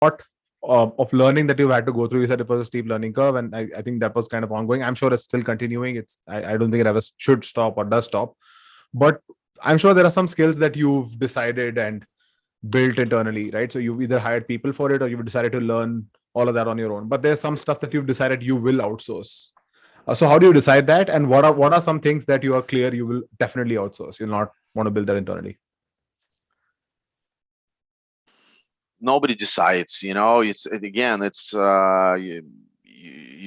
lot of learning that you've had to go through. You said it was a steep learning curve, and I think that was kind of ongoing. I'm sure it's still continuing. I don't think it ever should stop or does stop. But I'm sure there are some skills that you've decided and built internally, right? So you've either hired people for it or you've decided to learn all of that on your own. But there's some stuff that you've decided you will outsource. So how do you decide that? And what are some things that you are clear you will definitely outsource? You'll not want to build that internally. Nobody decides, again, it's you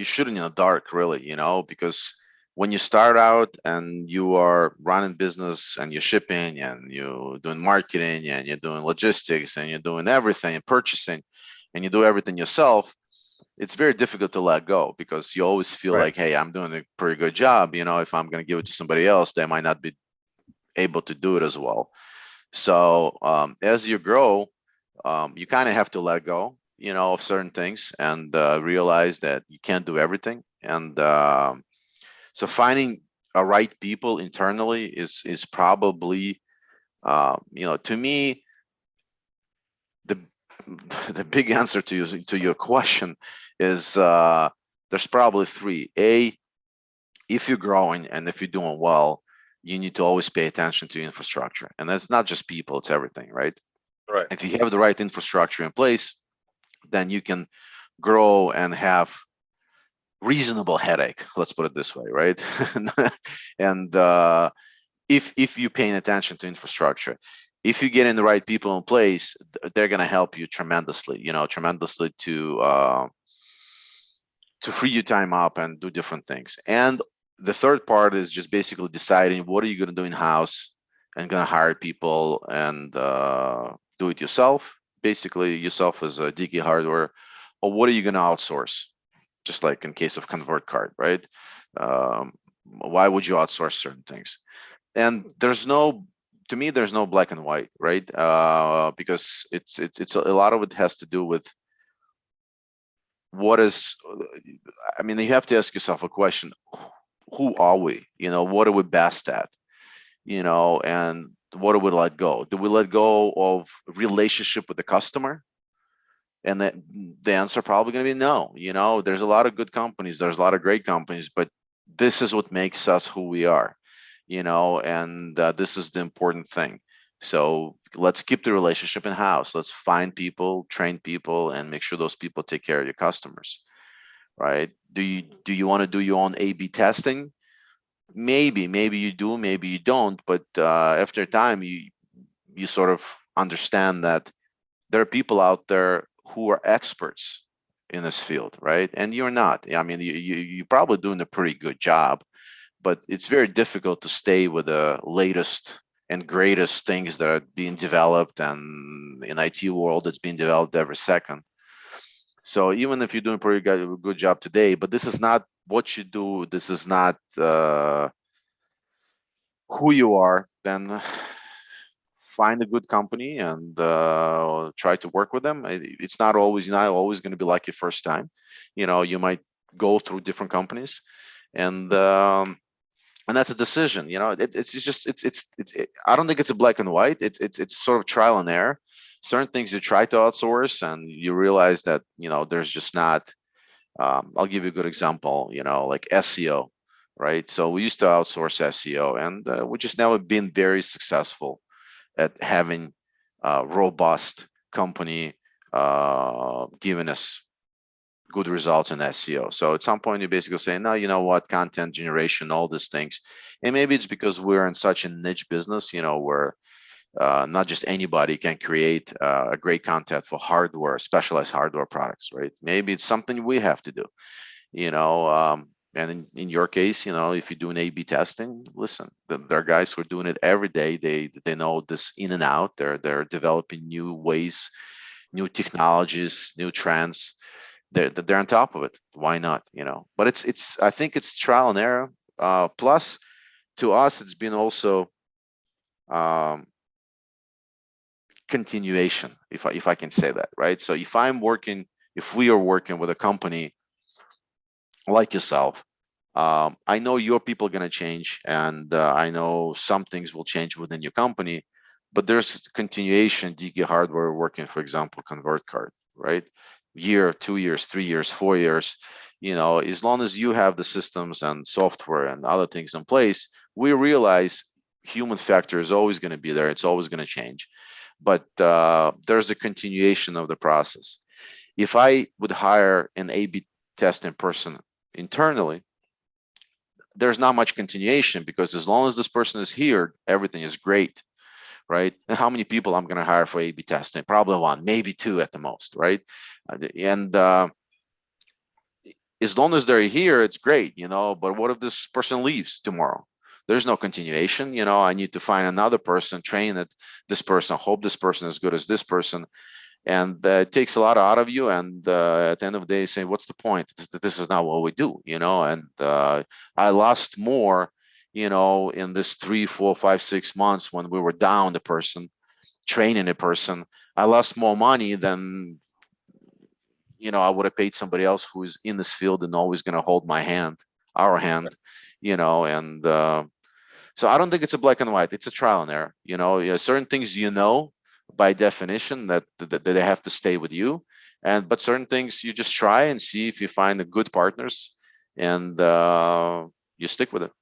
shooting in the dark, really, because when you start out and you are running business and you're shipping and you're doing marketing and you're doing logistics and you're doing everything and purchasing and you do everything yourself, it's very difficult to let go because you always feel Right. like, hey, I'm doing a pretty good job. If I'm going to give it to somebody else, they might not be able to do it as well. So as you grow, you kind of have to let go, of certain things and realize that you can't do everything. And so finding a right people internally is probably, to me, the the big answer to your question is there's probably three. If you're growing and if you're doing well, you need to always pay attention to infrastructure, and that's not just people; it's everything, right? Right. If you have the right infrastructure in place, then you can grow and have reasonable headache. Let's put it this way, right? And if you're paying attention to infrastructure, if you get in the right people in place, they're going to help you tremendously. Tremendously to free your time up and do different things. And the third part is just basically deciding what are you going to do in house and going to hire people and do it yourself, basically yourself as a DK hardware, or what are you going to outsource? Just like in case of convert card, right? Why would you outsource certain things? And to me, there's no black and white, right? Because it's a lot of it has to do with what is, I mean, you have to ask yourself a question: who are we? What are we best at? And what do we let go? Do we let go of relationship with the customer? And the answer probably going to be no. There's a lot of good companies, there's a lot of great companies, but this is what makes us who we are, and this is the important thing. So let's keep the relationship in house. Let's find people, train people, and make sure those people take care of your customers, right? Do you want to do your own A/B testing? Maybe you do, maybe you don't. But after time, you sort of understand that there are people out there who are experts in this field, right? And you're not. I mean, you're probably doing a pretty good job, but it's very difficult to stay with the latest and greatest things that are being developed, and in IT world it's being developed every second. So even if you're doing a pretty good job today, but this is not what you do, this is not who you are, then find a good company and try to work with them. It's not always, you're not always going to be like your first time. You might go through different companies, and that's a decision. It's just I don't think it's a black and white. It's sort of trial and error. Certain things you try to outsource and you realize that there's just not. I'll give you a good example. Like SEO, right? So we used to outsource SEO, and we just never been very successful at having a robust company giving us good results in SEO. So at some point you basically say, no, you know what, content generation, all these things. And maybe it's because we're in such a niche business, where not just anybody can create a great content for hardware, specialized hardware products, right? Maybe it's something we have to do, you know. And in your case, if you're doing A/B testing, listen, there are guys who are doing it every day. They know this in and out. They're developing new ways, new technologies, new trends. They're on top of it. Why not? But it's I think it's trial and error. Plus, to us, it's been also um, continuation, if I can say that, right? So if we are working with a company like yourself, I know your people are going to change, and I know some things will change within your company, but there's continuation. DK Hardware working, for example, convert card. right? Year, 2 years, 3 years, 4 years, as long as you have the systems and software and other things in place, we realize human factor is always going to be there. It's always going to change, but there's a continuation of the process. If I would hire an A/B testing person internally, there's not much continuation, because as long as this person is here, everything is great, right? And how many people I'm going to hire for A/B testing? Probably one, maybe two at the most, right? And as long as they're here, it's great, But what if this person leaves tomorrow? There's no continuation. I need to find another person, train it, this person, hope this person is good as this person, and it takes a lot out of you. And at the end of the day, saying, what's the point? This is not what we do, And I lost more, in this 3, 4, 5, 6 months when we were down the person, training a person. I lost more money than I would have paid somebody else who's in this field and always going to hold my hand, our hand, and so I don't think it's a black and white. It's a trial and error. Yeah, certain things, by definition that they have to stay with you, but certain things you just try and see if you find the good partners, and you stick with it.